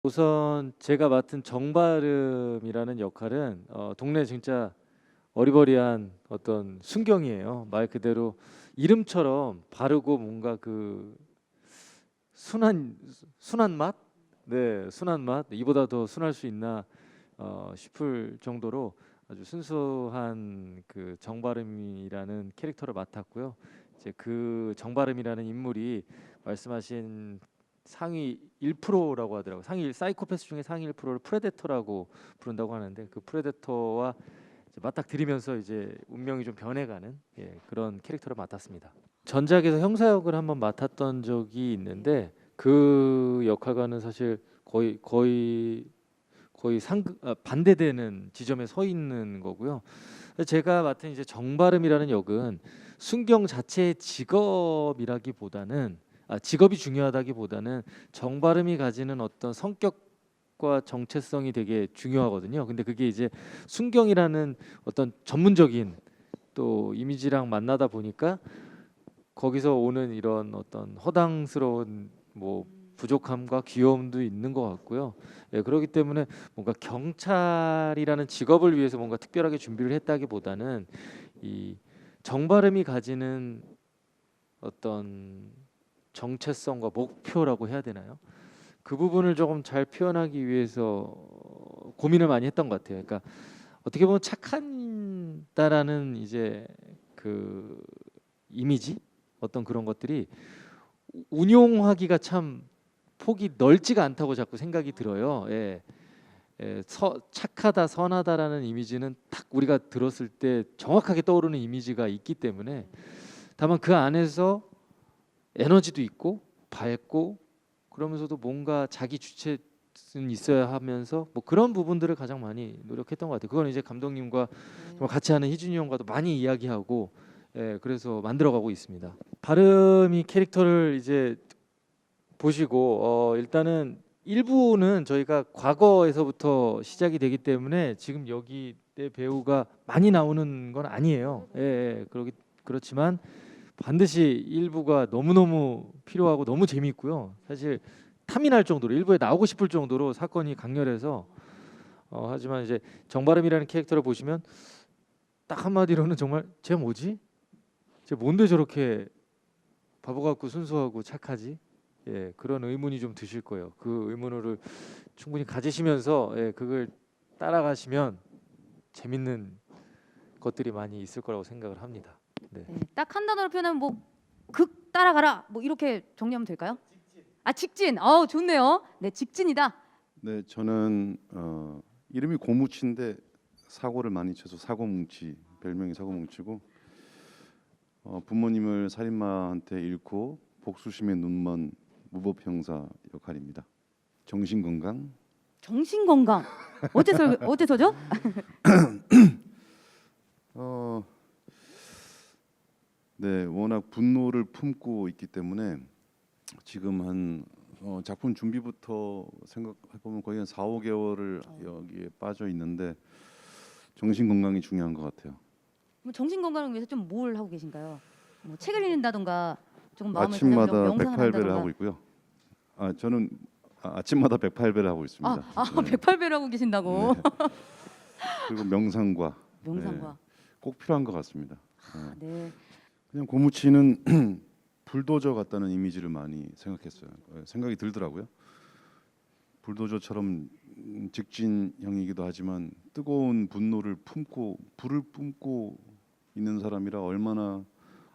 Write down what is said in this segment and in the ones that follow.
우선 제가 맡은 정바름이라는 역할은 동네 진짜 어리버리한 어떤 순경이에요. 말 그대로 이름처럼 바르고 뭔가 그 순한 순한 맛? 네, 순한 맛. 이보다 더 순할 수 있나 싶을 정도로 아주 순수한 그 정바름이라는 캐릭터를 맡았고요. 이제 그 정바름이라는 인물이 말씀하신 상위 1%라고 하더라고요. 상위 사이코패스 중에 상위 1%를 프레데터라고 부른다고 하는데 그 프레데터와 이제 맞닥뜨리면서 이제 운명이 좀 변해가는 그런 캐릭터를 맡았습니다. 전작에서 형사 역을 한번 맡았던 적이 있는데 그 역할과는 사실 거의 반대되는 지점에 서 있는 거고요. 제가 맡은 이제 정바름이라는 역은 순경 자체의 직업이라기보다는 직업이 중요하다기보다는 정바름이 가지는 어떤 성격과 정체성이 되게 중요하거든요. 근데 그게 이제 순경이라는 어떤 전문적인 또 이미지랑 만나다 보니까 거기서 오는 이런 어떤 허당스러운 뭐 부족함과 귀여움도 있는 것 같고요. 그렇기 때문에 뭔가 경찰이라는 직업을 위해서 뭔가 특별하게 준비를 했다기보다는 이 정바름이 가지는 어떤 정체성과 목표라고 해야 되나요? 그 부분을 조금 잘 표현하기 위해서 고민을 많이 했던 것 같아요. 그러니까 어떻게 보면 착한다라는 이제 그 이미지 어떤 그런 것들이 운용하기가 참 폭이 넓지가 않다고 자꾸 생각이 들어요. 착하다, 선하다라는 이미지는 딱 우리가 들었을 때 정확하게 떠오르는 이미지가 있기 때문에 다만 그 안에서 에너지도 있고 밝고 그러면서도 뭔가 자기 주체는 있어야 하면서 뭐 그런 부분들을 가장 많이 노력했던 것 같아요. 그건 이제 감독님과 정말 같이 하는 희준이 형과도 많이 이야기하고 그래서 만들어가고 있습니다. 바름이 캐릭터를 이제 보시고 일단은 일부는 저희가 과거에서부터 시작이 되기 때문에 지금 여기 내 배우가 많이 나오는 건 아니에요. 그렇지만 반드시 일부가 너무너무 필요하고 너무 재미있고요. 사실 탐이 날 정도로 일부에 나오고 싶을 정도로 사건이 강렬해서 하지만 이제 정바름이라는 캐릭터를 보시면 딱 한마디로는 정말 쟤 뭐지? 쟤 뭔데 저렇게 바보 같고 순수하고 착하지? 그런 의문이 좀 드실 거예요. 그 의문을 충분히 가지시면서 그걸 따라가시면 재밌는 것들이 많이 있을 거라고 생각을 합니다. 네. 네, 딱 한 단어로 표현하면 뭐 극 따라가라 뭐 이렇게 정리하면 될까요? 아 직진. 좋네요. 네, 직진이다. 네, 저는 이름이 고무치인데 사고를 많이 쳐서 사고뭉치, 별명이 사고뭉치고 부모님을 살인마한테 잃고 복수심에 눈먼 무법 형사 역할입니다. 정신 건강. 정신 건강. 어째서죠? 어, 네, 워낙 분노를 품고 있기 때문에 지금 한 작품 준비부터 생각해 보면 거의 한 4, 5개월을 여기에 빠져 있는데 정신 건강이 중요한 것 같아요. 뭐 정신 건강을 위해서 좀 뭘 하고 계신가요? 뭐 책을 읽는다던가 조금 마음을 아침마다 다잡으려고 명상을 108배를 한다던가. 하고 있고요. 저는 아침마다 108배를 하고 있습니다. 네. 108배를 하고 계신다고. 네. 그리고 명상과 명상과. 꼭 필요한 것 같습니다. 네. 그냥 고무치는 불도저 같다는 이미지를 많이 생각했어요. 생각이 들더라고요. 불도저처럼 직진형이기도 하지만 뜨거운 분노를 품고 불을 뿜고 있는 사람이라 얼마나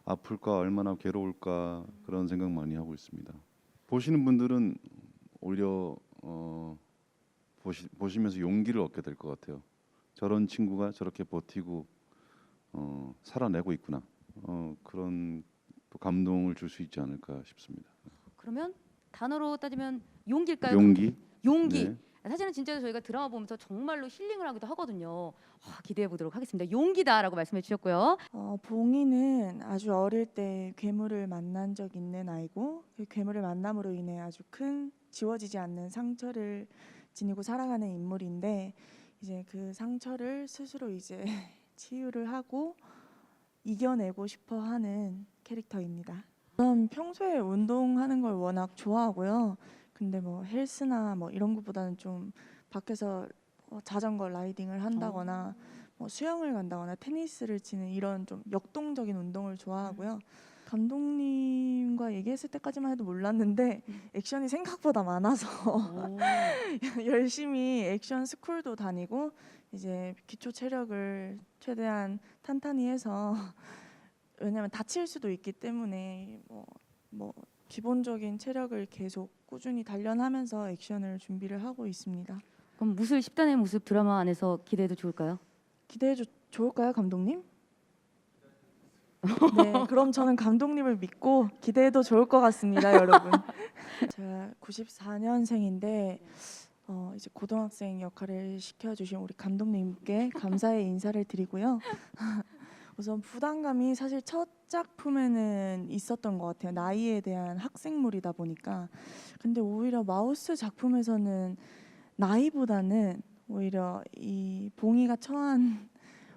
아플까, 얼마나 괴로울까 그런 생각 많이 하고 있습니다. 보시는 분들은 오히려 보시면서 용기를 얻게 될 것 같아요. 저런 친구가 저렇게 버티고 살아내고 있구나. 그런 또 감동을 줄 수 있지 않을까 싶습니다. 그러면 단어로 따지면 용기일까요? 용기. 용기. 네. 사실은 진짜 저희가 드라마 보면서 정말로 힐링을 하기도 하거든요. 기대해 보도록 하겠습니다. 용기다라고 말씀해 주셨고요. 봉이는 아주 어릴 때 괴물을 만난 적 있는 아이고 그 괴물을 만남으로 인해 아주 큰 지워지지 않는 상처를 지니고 살아가는 인물인데 이제 그 상처를 스스로 이제 치유를 하고 이겨내고 싶어 하는 캐릭터입니다. 저는 평소에 운동하는 걸 워낙 좋아하고요. 근데 뭐 헬스나 뭐 이런 것보다는 좀 밖에서 자전거 라이딩을 한다거나 뭐 수영을 간다거나 테니스를 치는 이런 좀 역동적인 운동을 좋아하고요. 감독님과 얘기했을 때까지만 해도 몰랐는데 액션이 생각보다 많아서 열심히 액션 스쿨도 다니고 이제 기초 체력을 최대한 탄탄히 해서 왜냐면 다칠 수도 있기 때문에 뭐 기본적인 체력을 계속 꾸준히 단련하면서 액션을 준비를 하고 있습니다. 그럼 무술 10단의 모습 드라마 안에서 기대해도 좋을까요? 기대해도 좋을까요, 감독님? 네, 그럼 저는 감독님을 믿고 기대해도 좋을 것 같습니다, 여러분. 제가 94년생인데 이제 고등학생 역할을 시켜주신 우리 감독님께 감사의 인사를 드리고요. 우선 부담감이 사실 첫 작품에는 있었던 것 같아요. 나이에 대한 학생물이다 보니까. 근데 오히려 마우스 작품에서는 나이보다는 오히려 이 봉이가 처한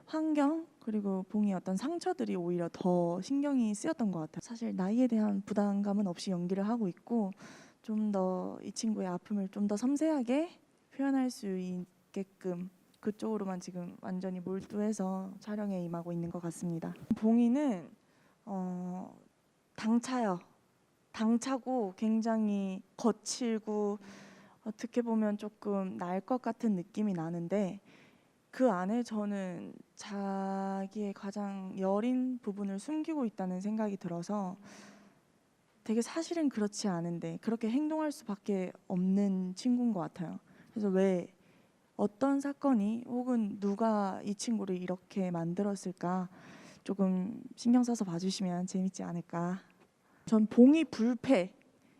환경 그리고 봉이 어떤 상처들이 오히려 더 신경이 쓰였던 것 같아요. 사실 나이에 대한 부담감은 없이 연기를 하고 있고 좀 더 이 친구의 아픔을 좀 더 섬세하게 표현할 수 있게끔 그쪽으로만 지금 완전히 몰두해서 촬영에 임하고 있는 것 같습니다. 봉이는 당차요. 당차고 굉장히 거칠고 어떻게 보면 조금 날 것 같은 느낌이 나는데 그 안에 저는 자기의 가장 여린 부분을 숨기고 있다는 생각이 들어서 되게 사실은 그렇지 않은데 그렇게 행동할 수밖에 없는 친구인 것 같아요. 그래서 왜 어떤 사건이 혹은 누가 이 친구를 이렇게 만들었을까 조금 신경 써서 봐주시면 재밌지 않을까. 전 봉이 불패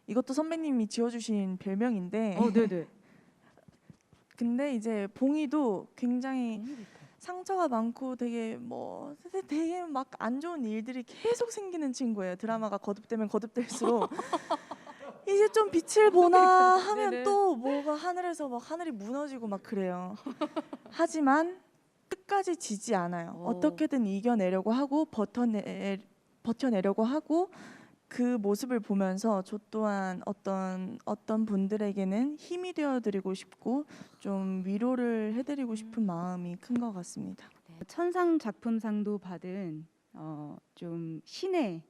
이것도 선배님이 지어주신 별명인데 네네. 근데 이제 봉이도 굉장히 상처가 많고 되게 막 안 좋은 일들이 계속 생기는 친구예요. 드라마가 거듭되면 거듭될수록 이제 좀 빛을 보나 하면 네네. 또 뭐가 하늘에서 막 하늘이 무너지고 막 그래요. 하지만 끝까지 지지 않아요. 어떻게든 이겨내려고 하고 버텨내려고 하고 그 모습을 보면서 저 또한 어떤 분들에게는 힘이 되어드리고 싶고 좀 위로를 해드리고 싶은 마음이 큰 것 같습니다. 천상 작품상도 받은 좀 신의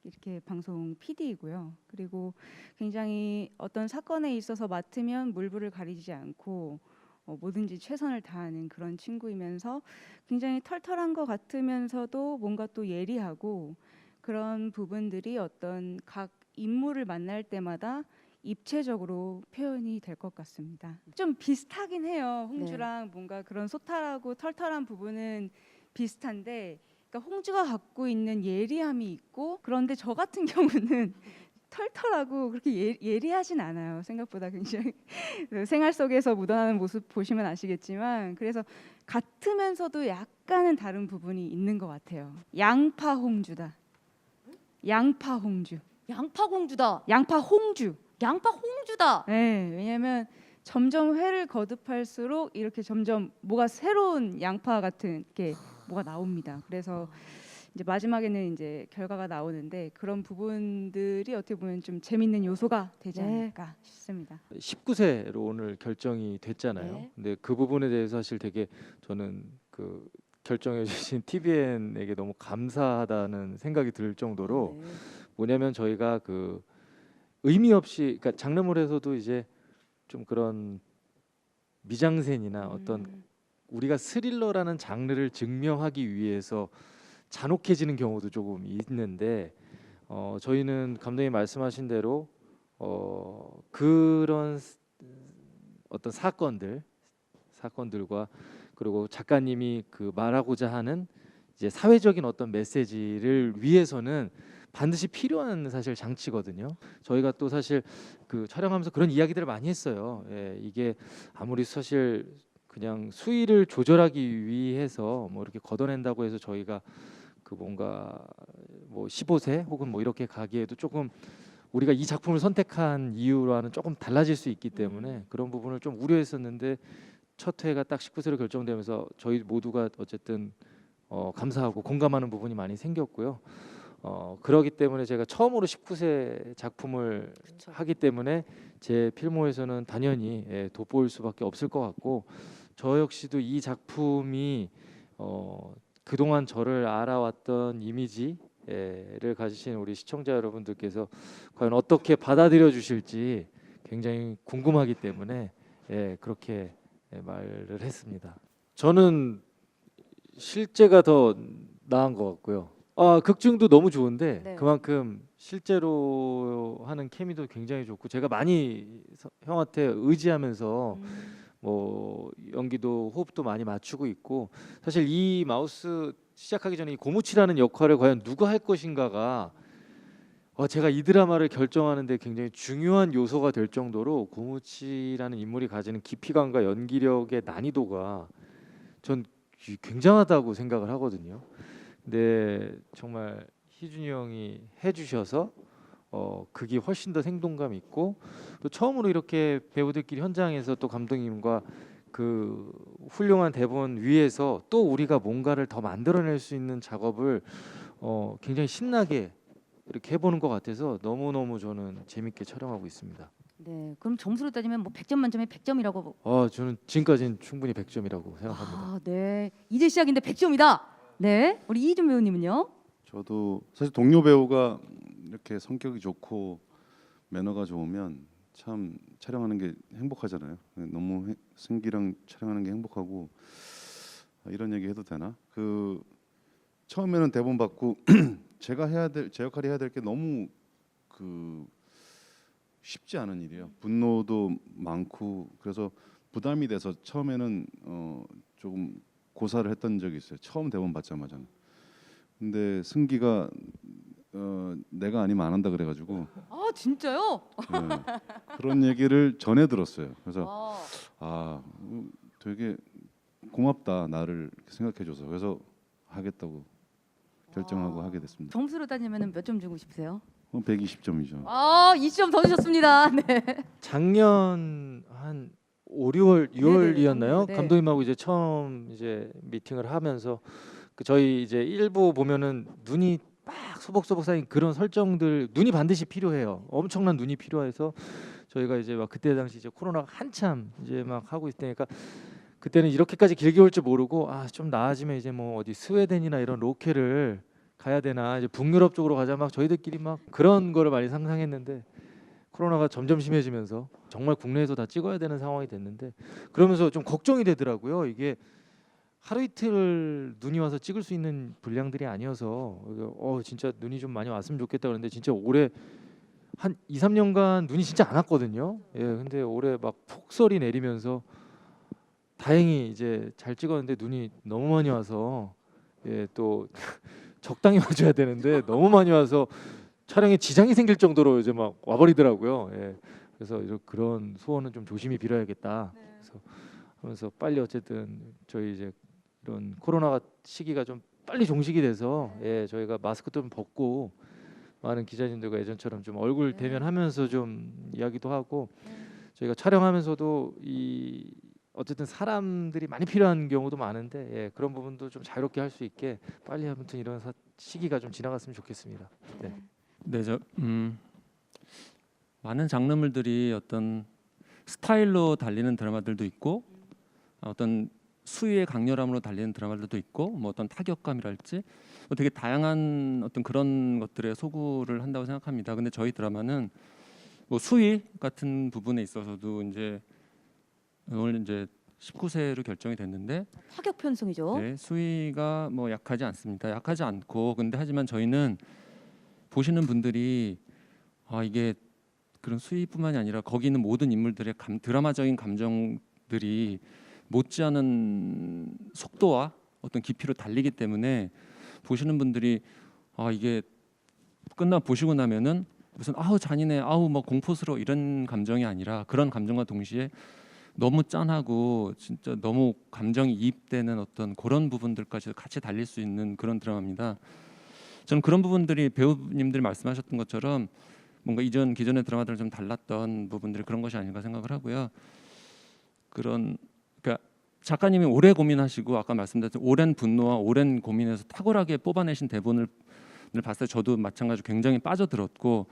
이렇게 방송 PD이고요. 그리고 굉장히 어떤 사건에 있어서 맡으면 물불을 가리지 않고 뭐든지 최선을 다하는 그런 친구이면서 굉장히 털털한 것 같으면서도 뭔가 또 예리하고 그런 부분들이 어떤 각 인물을 만날 때마다 입체적으로 표현이 될 것 같습니다. 좀 비슷하긴 해요. 홍주랑 뭔가 그런 소탈하고 털털한 부분은 비슷한데 그러니까 홍주가 갖고 있는 예리함이 있고 그런데 저 같은 경우는 털털하고 그렇게 예리하진 않아요. 생각보다 굉장히 생활 속에서 묻어나는 모습 보시면 아시겠지만 그래서 같으면서도 약간은 다른 부분이 있는 것 같아요. 양파 홍주다. 양파 홍주. 양파 공주다. 양파 홍주. 양파 홍주다. 네, 왜냐하면 점점 회를 거듭할수록 이렇게 점점 뭐가 새로운 양파 같은 게 뭐가 나옵니다. 그래서 이제 마지막에는 이제 결과가 나오는데 그런 부분들이 어떻게 보면 좀 재밌는 요소가 되지 않을까 싶습니다. 19세로 오늘 결정이 됐잖아요. 네. 근데 그 부분에 대해서 사실 되게 저는 그 결정해 주신 TVN에게 너무 감사하다는 생각이 들 정도로 네. 뭐냐면 저희가 그 의미 없이 그러니까 장르물에서도 이제 좀 그런 미장센이나 어떤 우리가 스릴러라는 장르를 증명하기 위해서 잔혹해지는 경우도 조금 있는데 저희는 감독님 말씀하신 대로 그런 어떤 사건들과 그리고 작가님이 그 말하고자 하는 이제 사회적인 어떤 메시지를 위해서는 반드시 필요한 사실 장치거든요. 저희가 또 사실 그 촬영하면서 그런 이야기들을 많이 했어요. 예, 이게 아무리 사실 그냥 수위를 조절하기 위해서 뭐 이렇게 걷어낸다고 해서 저희가 그 뭔가 뭐 15세 혹은 뭐 이렇게 가기에도 조금 우리가 이 작품을 선택한 이유와는 조금 달라질 수 있기 때문에 그런 부분을 좀 우려했었는데 첫 회가 딱 19세로 결정되면서 저희 모두가 어쨌든 감사하고 공감하는 부분이 많이 생겼고요. 그러기 때문에 제가 처음으로 19세 작품을 그쵸. 하기 때문에 제 필모에서는 당연히 돋보일 수밖에 없을 것 같고 저 역시도 이 작품이 그동안 저를 알아왔던 이미지를 가지신 우리 시청자 여러분들께서 과연 어떻게 받아들여 주실지 굉장히 궁금하기 때문에 그렇게 말을 했습니다. 저는 실제가 더 나은 것 같고요. 극중도 너무 좋은데 네. 그만큼 실제로 하는 케미도 굉장히 좋고 제가 많이 형한테 의지하면서 뭐 연기도 호흡도 많이 맞추고 있고 사실 이 마우스 시작하기 전에 이 고무치라는 역할을 과연 누가 할 것인가가 제가 이 드라마를 결정하는데 굉장히 중요한 요소가 될 정도로 고무치라는 인물이 가지는 깊이감과 연기력의 난이도가 전 굉장하다고 생각을 하거든요. 근데 정말 희준이 형이 해주셔서 그게 훨씬 더 생동감 있고 또 처음으로 이렇게 배우들끼리 현장에서 또 감독님과 그 훌륭한 대본 위에서 또 우리가 뭔가를 더 만들어낼 수 있는 작업을 굉장히 신나게 이렇게 해보는 것 같아서 너무너무 저는 재밌게 촬영하고 있습니다. 네. 그럼 점수로 따지면 뭐 100점 만점에 100점이라고. 저는 지금까지는 충분히 100점이라고 생각합니다. 네. 이제 시작인데 100점이다. 네. 우리 이준 배우님은요? 저도 사실 동료 배우가 이렇게 성격이 좋고 매너가 좋으면 참 촬영하는 게 행복하잖아요. 너무 승기랑 촬영하는 게 행복하고 이런 얘기 해도 되나? 그 처음에는 대본 받고 제가 해야 될 제 역할이 해야 될 게 너무 그 쉽지 않은 일이에요. 분노도 많고 그래서 부담이 돼서 처음에는 조금 고사를 했던 적이 있어요. 처음 대본 받자마자. 근데 승기가 내가 아니면 안 한다 그래가지고 진짜요? 그런 얘기를 전해 들었어요. 그래서 되게 고맙다 나를 생각해줘서 그래서 하겠다고 결정하고 하게 됐습니다. 점수로 따지면 몇 점 주고 싶으세요? 120점이죠. 20점 더 주셨습니다. 네. 작년 한 5, 6월, 네네네, 6월이었나요? 네. 감독님하고 이제 처음 이제 미팅을 하면서 저희 이제 일부 보면은 눈이 막 소복소복 쌓인 그런 설정들 눈이 반드시 필요해요. 엄청난 눈이 필요해서 저희가 이제 막 그때 당시 이제 코로나가 한참 이제 막 하고 있을 때니까 그때는 이렇게까지 길게 올 줄 모르고 좀 나아지면 이제 뭐 어디 스웨덴이나 이런 로케를 가야 되나 이제 북유럽 쪽으로 가자 막 저희들끼리 막 그런 거를 많이 상상했는데 코로나가 점점 심해지면서 정말 국내에서 다 찍어야 되는 상황이 됐는데 그러면서 좀 걱정이 되더라고요. 이게 하루 이틀 눈이 와서 찍을 수 있는 분량들이 아니어서 진짜 눈이 좀 많이 왔으면 좋겠다 그랬는데 진짜 올해 한 2, 3년간 눈이 진짜 안 왔거든요. 근데 올해 막 폭설이 내리면서 다행히 이제 잘 찍었는데 눈이 너무 많이 와서 또 적당히 와줘야 되는데 너무 많이 와서 촬영에 지장이 생길 정도로 이제 막 와버리더라고요. 그래서 그런 소원은 좀 조심히 빌어야겠다. 그래서 하면서 빨리 어쨌든 저희 이제 이런 코로나 시기가 좀 빨리 종식이 돼서 저희가 마스크도 좀 벗고 많은 기자님들과 예전처럼 좀 얼굴 대면하면서 좀 이야기도 하고 저희가 촬영하면서도 어쨌든 사람들이 많이 필요한 경우도 많은데 그런 부분도 좀 자유롭게 할 수 있게 빨리 아무튼 이런 시기가 좀 지나갔으면 좋겠습니다. 네, 많은 장르물들이 어떤 스타일로 달리는 드라마들도 있고 어떤 수위의 강렬함으로 달리는 드라마들도 있고 뭐 어떤 타격감이랄지 되게 다양한 어떤 그런 것들에 소구를 한다고 생각합니다. 근데 저희 드라마는 뭐 수위 같은 부분에 있어서도 이제 오늘 이제 19세로 결정이 됐는데 타격 편성이죠. 네, 수위가 뭐 약하지 않습니다. 약하지 않고 근데 하지만 저희는 보시는 분들이 이게 그런 수위뿐만이 아니라 거기 있는 모든 인물들의 드라마적인 감정들이 못지않은 속도와 어떤 깊이로 달리기 때문에 보시는 분들이 이게 끝나 보시고 나면은 무슨 잔인해 뭐 공포스러워 이런 감정이 아니라 그런 감정과 동시에 너무 짠하고 진짜 너무 감정이 이입되는 어떤 그런 부분들까지 같이 달릴 수 있는 그런 드라마입니다. 저는 그런 부분들이 배우님들이 말씀하셨던 것처럼 뭔가 기존의 드라마들은 좀 달랐던 부분들이 그런 것이 아닌가 생각을 하고요. 그러니까 작가님이 오래 고민하시고 아까 말씀드렸던 오랜 분노와 오랜 고민에서 탁월하게 뽑아내신 대본을 봤을 때 저도 마찬가지로 굉장히 빠져들었고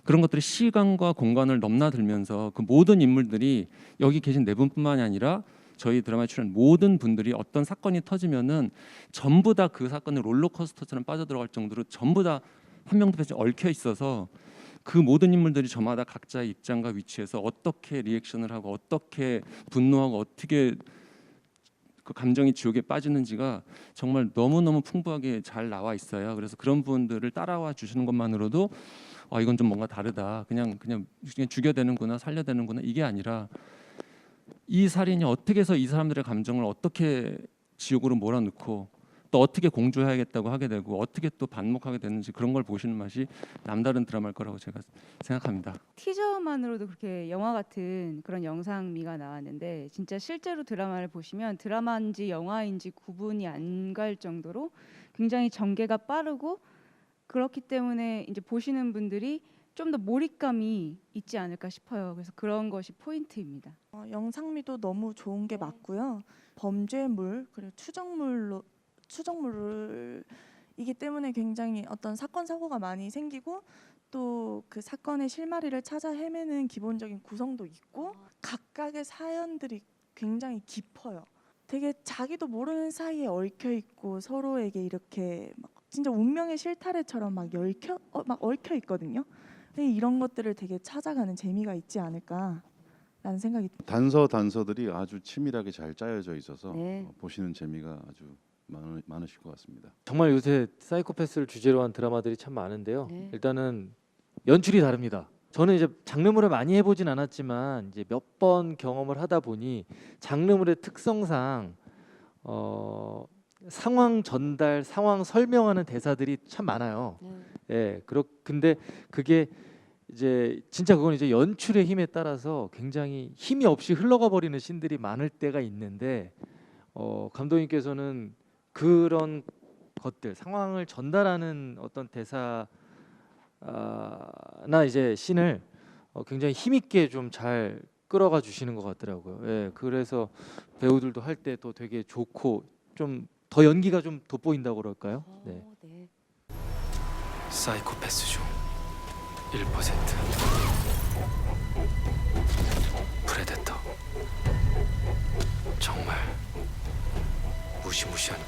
그런 것들이 시간과 공간을 넘나들면서 그 모든 인물들이 여기 계신 네 분뿐만이 아니라 저희 드라마에 출연 모든 분들이 어떤 사건이 터지면은 전부 다 그 사건의 롤러코스터처럼 빠져들어갈 정도로 전부 다 한 명도 빼지 얽혀 있어서 그 모든 인물들이 저마다 각자의 입장과 위치에서 어떻게 리액션을 하고 어떻게 분노하고 어떻게 그 감정이 지옥에 빠지는지가 정말 너무너무 풍부하게 잘 나와 있어요. 그래서 그런 부분들을 따라와 주시는 것만으로도 이건 좀 뭔가 다르다. 그냥 죽여대는구나, 살려대는구나 이게 아니라 이 살인이 어떻게 해서 이 사람들의 감정을 어떻게 지옥으로 몰아넣고 또 어떻게 공조해야겠다고 하게 되고 어떻게 또 반목하게 되는지 그런 걸 보시는 맛이 남다른 드라마일 거라고 제가 생각합니다. 티저만으로도 그렇게 영화 같은 그런 영상미가 나왔는데 진짜 실제로 드라마를 보시면 드라마인지 영화인지 구분이 안 갈 정도로 굉장히 전개가 빠르고 그렇기 때문에 이제 보시는 분들이 좀 더 몰입감이 있지 않을까 싶어요. 그래서 그런 것이 포인트입니다. 영상미도 너무 좋은 게 맞고요. 범죄물 그리고 추정물이기 때문에 굉장히 어떤 사건 사고가 많이 생기고 또 그 사건의 실마리를 찾아 헤매는 기본적인 구성도 있고 각각의 사연들이 굉장히 깊어요. 되게 자기도 모르는 사이에 얽혀 있고 서로에게 이렇게 막 진짜 운명의 실타래처럼 막 얽혀 있거든요. 근데 이런 것들을 되게 찾아가는 재미가 있지 않을까라는 생각이 듭니다. 단서들이 아주 치밀하게 잘 짜여져 있어서 네. 보시는 재미가 아주 많으실 것 같습니다. 정말 요새 사이코패스를 주제로 한 드라마들이 참 많은데요. 네. 일단은 연출이 다릅니다. 저는 이제 장르물을 많이 해보진 않았지만 이제 몇 번 경험을 하다 보니 장르물의 특성상 상황 전달, 상황 설명하는 대사들이 참 많아요. 예, 근데 그게 이제 진짜 그건 이제 연출의 힘에 따라서 굉장히 힘이 없이 흘러가 버리는 씬들이 많을 때가 있는데 감독님께서는 그런 것들 상황을 전달하는 어떤 대사나 이제 씬을 굉장히 힘 있게 좀 잘 끌어가 주시는 것 같더라고요. 예, 그래서 배우들도 할 때 또 되게 좋고 좀 더 연기가 좀 돋보인다고 그럴까요? 네. 네. 사이코패스죠. 1%. 프레데터. 정말 무시무시한